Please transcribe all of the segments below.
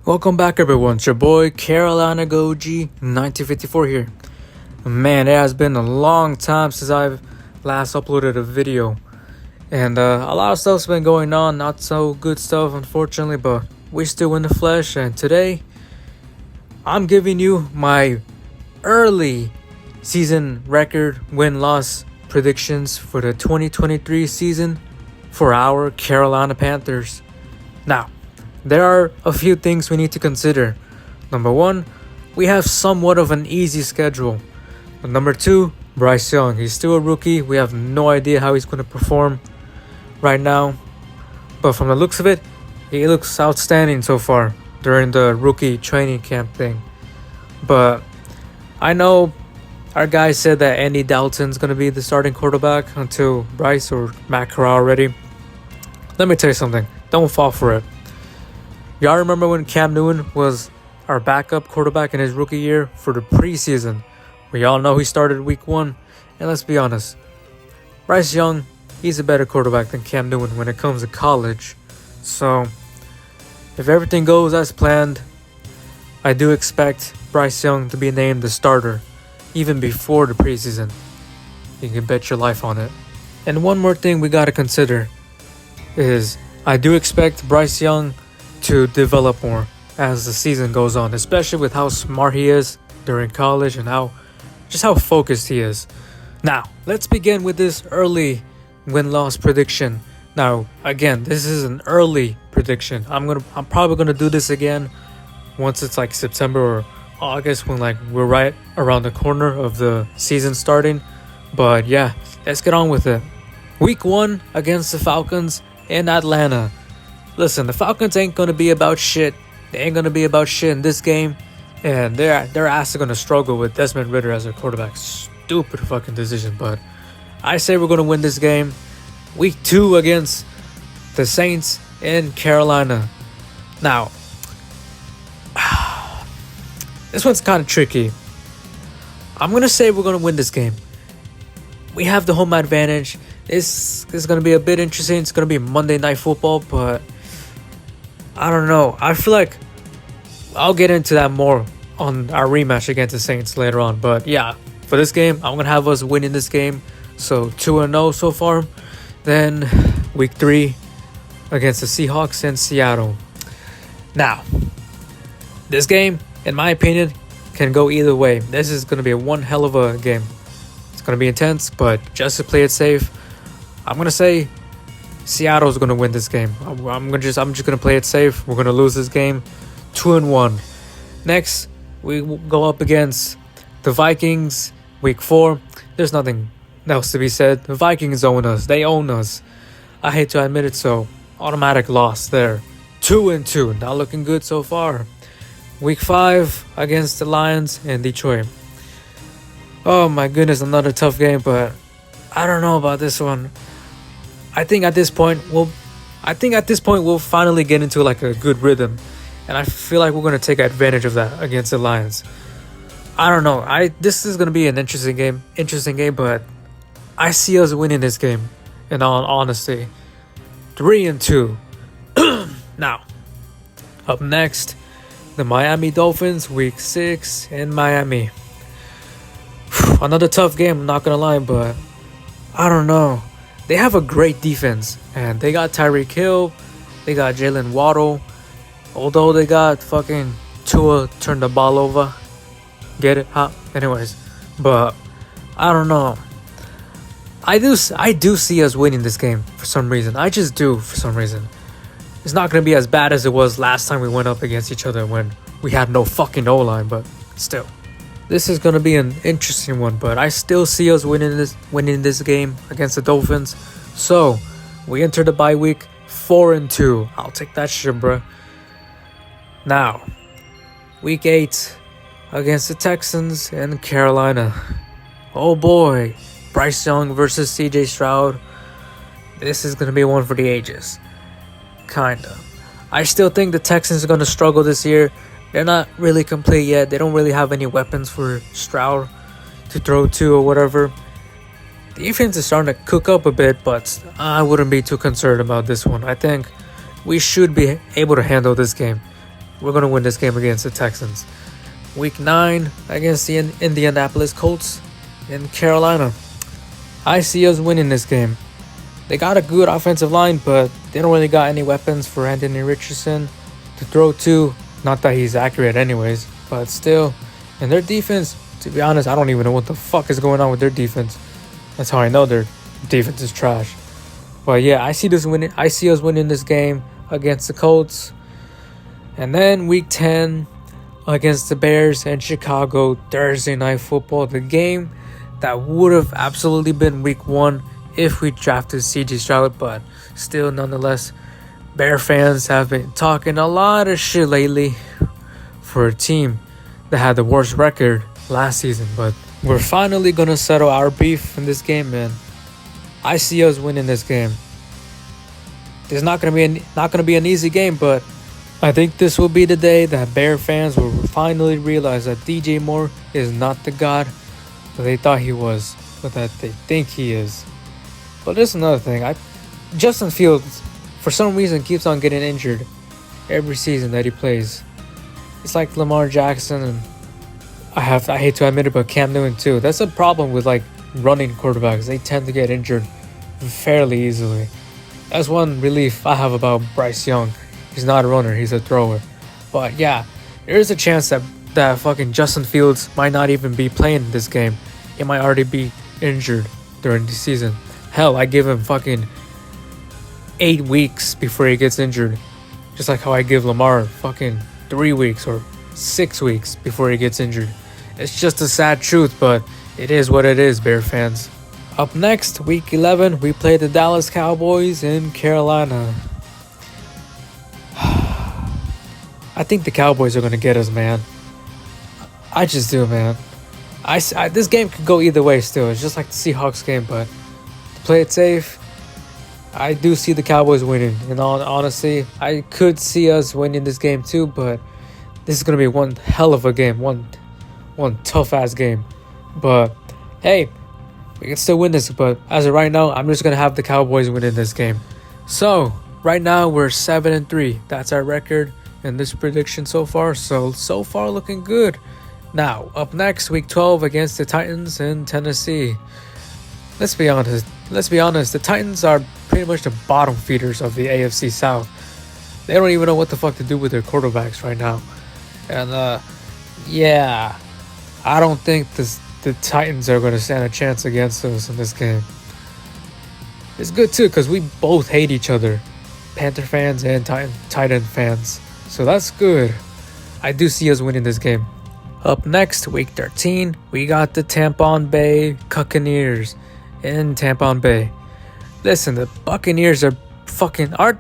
Welcome back, everyone. It's your boy Carolina Goji 1954 here. Man, it has been a long time since I've last uploaded a video, and a lot of stuff's been going on. Not so good stuff, unfortunately, but we still in the flesh. And today, I'm giving you my early season record win-loss predictions for the 2023 season for our Carolina Panthers. Now, there are a few things we need to consider. Number one, we have somewhat of an easy schedule. Number two, Bryce Young. He's still a rookie. We have no idea how he's going to perform right now. But from the looks of it, he looks outstanding so far during the rookie training camp thing. But I know our guy said that Andy Dalton's going to be the starting quarterback until Bryce or Matt Corral already. Let me tell you something. Don't fall for it. Y'all remember when Cam Newton was our backup quarterback in his rookie year for the preseason? We all know he started week 1. And let's be honest, Bryce Young, he's a better quarterback than Cam Newton when it comes to college. So, if everything goes as planned, I do expect Bryce Young to be named the starter even before the preseason. You can bet your life on it. And one more thing we got to consider is I do expect Bryce Young to develop more as the season goes on, especially with how smart he is during college and how focused he is. Now, let's begin with this early win-loss prediction. Now, again, this is an early prediction. I'm probably gonna do this again once it's like September or August, when like we're right around the corner of the season starting. But yeah, let's get on with it. Week 1 against the Falcons in Atlanta. Listen, the Falcons ain't going to be about shit. They ain't going to be about shit in this game. And their ass are going to struggle with Desmond Ridder as their quarterback. Stupid fucking decision. But I say we're going to win this game. Week 2 against the Saints in Carolina. Now, this one's kind of tricky. I'm going to say we're going to win this game. We have the home advantage. This is going to be a bit interesting. It's going to be Monday Night Football, but I don't know. I feel like I'll get into that more on our rematch against the Saints later on. But yeah, for this game, I'm going to have us winning this game. So 2-0 so far. Then week 3 against the Seahawks in Seattle. Now, this game, in my opinion, can go either way. This is going to be one hell of a game. It's going to be intense, but just to play it safe, I'm going to say Seattle's going to win this game. I'm just going to play it safe. We're going to lose this game 2-1. Next, we go up against the Vikings week 4. There's nothing else to be said. The Vikings own us. They own us. I hate to admit it, so automatic loss there. 2-2. Not looking good so far. Week 5 against the Lions in Detroit. Oh my goodness, another tough game, but I don't know about this one. I think at this point we'll finally get into like a good rhythm, and I feel like we're gonna take advantage of that against the Lions. I don't know. This is gonna be an interesting game, but I see us winning this game. In all honesty, 3-2. Now, up next, the Miami Dolphins, week 6 in Miami. Another tough game, I'm not gonna lie, but I don't know. They have a great defense, and they got Tyreek Hill, they got Jalen Waddle, although they got fucking Tua turn the ball over. Get it? Huh? Anyways, but I don't know. I do see us winning this game for some reason. I just do for some reason. It's not going to be as bad as it was last time we went up against each other when we had no fucking O-line, but still. This is going to be an interesting one, but I still see us winning this game against the Dolphins. So, we enter the bye week 4-2. I'll take that shit, bro. Now, week 8 against the Texans in Carolina. Oh boy, Bryce Young versus CJ Stroud. This is going to be one for the ages. Kinda. I still think the Texans are going to struggle this year. They're not really complete yet. They don't really have any weapons for Stroud to throw to or whatever. The defense is starting to cook up a bit, but I wouldn't be too concerned about this one. I think we should be able to handle this game. we're gonna win this game against the Texans. Week 9 against the Indianapolis Colts in Carolina. I see us winning this game. They got a good offensive line, but they don't really got any weapons for Anthony Richardson to throw to. Not that he's accurate anyways, but still. And their defense, to be honest, I don't even know what the fuck is going on with their defense. That's how I know their defense is trash. But yeah, I see us winning this game against the Colts. And then week 10 against the Bears in Chicago, Thursday Night Football, the game that would have absolutely been week 1 if we drafted CJ Stroud, but still, nonetheless, Bear fans have been talking a lot of shit lately for a team that had the worst record last season. But we're finally gonna settle our beef in this game, man. I see us winning this game. It's not gonna be an easy game, but I think this will be the day that Bear fans will finally realize that DJ Moore is not the god that they thought he was, but that they think he is. But there's another thing. Justin Fields, for some reason, keeps on getting injured every season that he plays. It's like Lamar Jackson, and I hate to admit it, but Cam Newton too. That's a problem with like running quarterbacks. They tend to get injured fairly easily. That's one relief I have about Bryce Young. He's not a runner, he's a thrower. But yeah, there is a chance that fucking Justin Fields might not even be playing this game. He might already be injured during the season. Hell, I give him fucking 8 weeks before he gets injured. Just like how I give Lamar fucking 3 weeks or 6 weeks before he gets injured. It's just a sad truth, but it is what it is, Bear fans. Up next, week 11, we play the Dallas Cowboys in Carolina. I think the Cowboys are going to get us, man. I just do, man. This game could go either way still. It's just like the Seahawks game, but to play it safe, I do see the Cowboys winning. And honestly, I could see us winning this game too, but this is going to be one hell of a game. One tough-ass game. But, hey, we can still win this. But as of right now, I'm just going to have the Cowboys winning this game. So, right now, we're 7-3. That's our record in this prediction so far. So far looking good. Now, up next, week 12 against the Titans in Tennessee. Let's be honest. The Titans are pretty much the bottom feeders of the AFC South. They don't even know what the fuck to do with their quarterbacks right now. And, yeah, I don't think the Titans are going to stand a chance against us in this game. It's good, too, because we both hate each other. Panther fans and Titan fans. So that's good. I do see us winning this game. Up next, week 13, we got the Tampa Bay Buccaneers in Tampa Bay. Listen, the Buccaneers are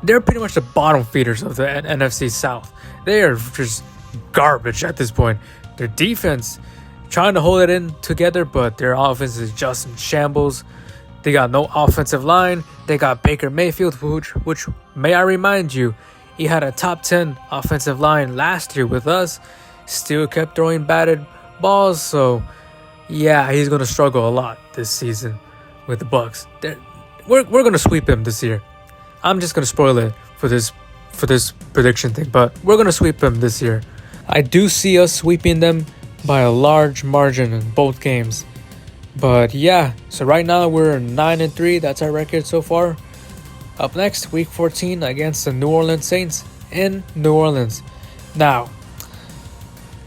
they're pretty much the bottom feeders of the NFC South. They are just garbage at this point. Their defense trying to hold it in together, but their offense is just in shambles. They got no offensive line. They got Baker Mayfield, which may I remind you, he had a top 10 offensive line last year with us. Still kept throwing batted balls, so yeah, he's gonna struggle a lot this season with the Bucs. We're gonna sweep him this year. I'm just gonna spoil it for this prediction thing, but we're gonna sweep them this year. I do see us sweeping them by a large margin in both games. But yeah, so right now we're 9-3. That's our record so far. Up next, week 14 against the New Orleans Saints in New Orleans. Now,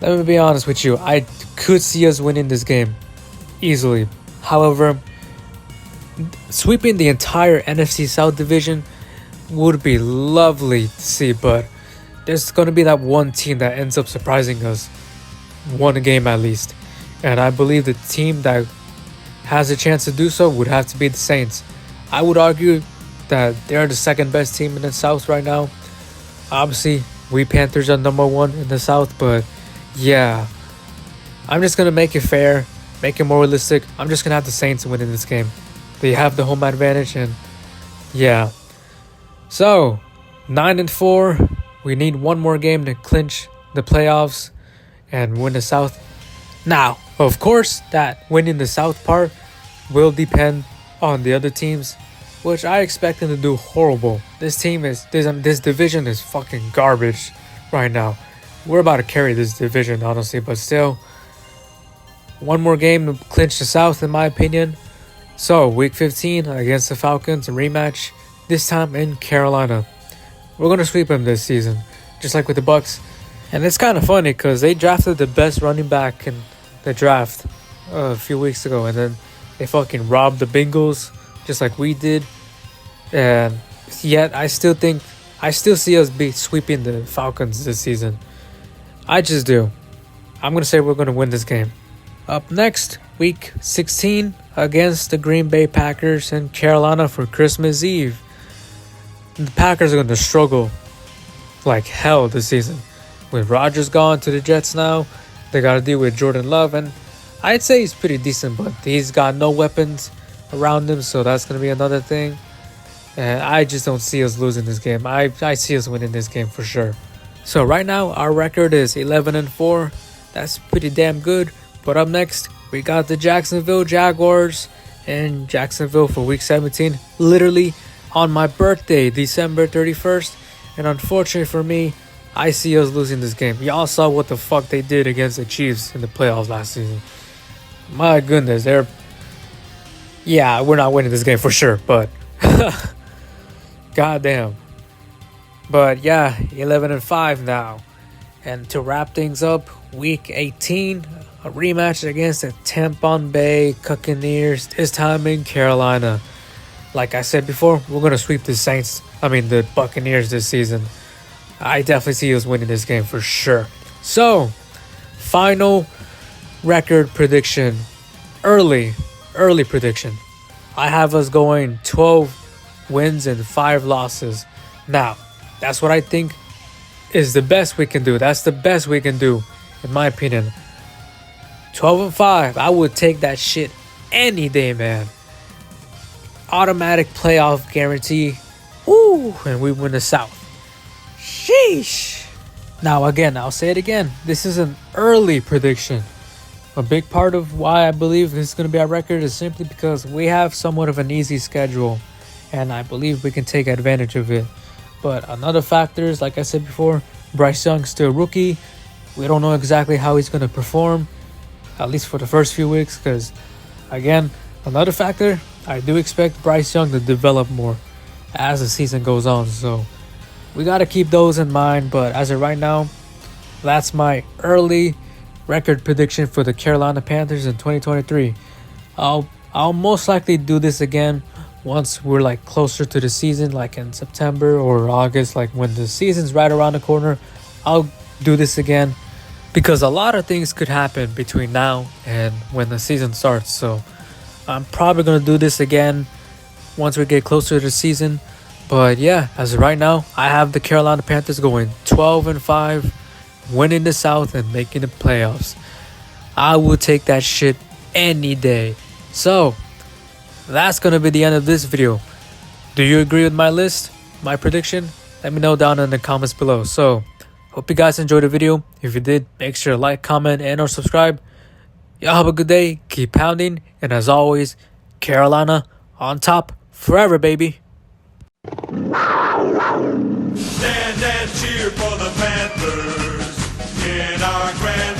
let me be honest with you. I could see us winning this game easily. However, sweeping the entire NFC South division would be lovely to see, but there's going to be that one team that ends up surprising us. One game at least. And I believe the team that has a chance to do so would have to be the Saints. I would argue that they're the second best team in the South right now. Obviously, we Panthers are number 1 in the South, but yeah, I'm just going to make it fair, make it more realistic. I'm just going to have the Saints win in this game. They have the home advantage, and yeah. So, 9-4. We need one more game to clinch the playoffs and win the South. Now, of course, that winning the South part will depend on the other teams, which I expect them to do horrible. This division is fucking garbage right now. we're about to carry this division, honestly. But still, one more game to clinch the South, in my opinion. So, Week 15 against the Falcons, a rematch. This time in Carolina. We're gonna sweep them this season, just like with the Bucks. And it's kind of funny because they drafted the best running back in the draft a few weeks ago, and then they fucking robbed the Bengals just like we did. And yet, I still see us be sweeping the Falcons this season. I just do. I'm gonna say we're gonna win this game. Up next, Week 16 against the Green Bay Packers in Carolina for Christmas Eve. The Packers are gonna struggle like hell this season. With Rodgers gone to the Jets now, they gotta deal with Jordan Love, and I'd say he's pretty decent, but he's got no weapons around him, so that's gonna be another thing. And I just don't see us losing this game. I see us winning this game for sure. So right now our record is 11-4. That's pretty damn good. But up next we got the Jacksonville Jaguars in Jacksonville for Week 17. Literally on my birthday, December 31st. And unfortunately for me, I see us losing this game. Y'all saw what the fuck they did against the Chiefs in the playoffs last season. My goodness, yeah, we're not winning this game for sure, but goddamn. But yeah, 11-5 now. And to wrap things up, Week 18, a rematch against the Tampa Bay Buccaneers, this time in Carolina. Like I said before, we're going to sweep the Buccaneers this season. I definitely see us winning this game for sure. So, final record prediction. Early prediction. I have us going 12 wins and 5 losses. Now, that's what I think is the best we can do. That's the best we can do, in my opinion. 12-5. I would take that shit any day, man. Automatic playoff guarantee. Woo! And we win the South. Sheesh. Now again, I'll say it again. This is an early prediction. A big part of why I believe this is going to be our record is simply because we have somewhat of an easy schedule, and I believe we can take advantage of it. But another factor is, like I said before, Bryce Young's still a rookie. We don't know exactly how he's going to perform, at least for the first few weeks, because, again, another factor, I do expect Bryce Young to develop more as the season goes on. So we got to keep those in mind. But as of right now, that's my early record prediction for the Carolina Panthers in 2023. I'll most likely do this again once we're like closer to the season, like in September or August, like when the season's right around the corner. I'll do this again because a lot of things could happen between now and when the season starts. So I'm probably going to do this again once we get closer to the season. But yeah, as of right now, I have the Carolina Panthers going 12-5, winning the South and making the playoffs. I will take that shit any day. So that's going to be the end of this video. Do you agree with my list, my prediction? Let me know down in the comments below. So hope you guys enjoyed the video. If you did, make sure to like, comment, and or subscribe. Y'all have a good day. Keep pounding. And as always, Carolina on top forever, baby. Stand and cheer for the Panthers in our grand